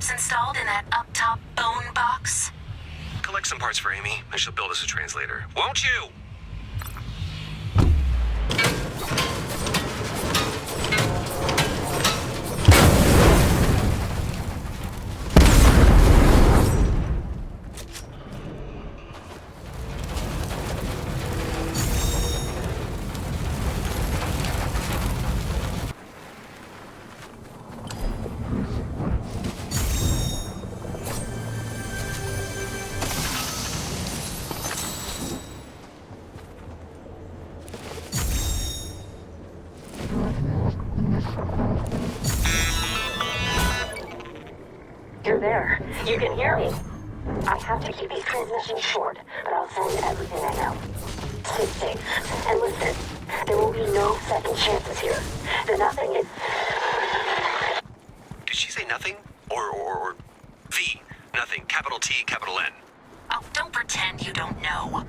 chips installed in that up-top bone box? Collect some parts for Amy, and she'll build us a translator. Won't you? You're there. You can hear me. I have to keep these transmissions short, but I'll send you everything I know. Stay safe. And listen, there will be no second chances here. The nothing is... Did she say nothing? Or V? Nothing. Capital T, capital N. Oh, don't pretend you don't know.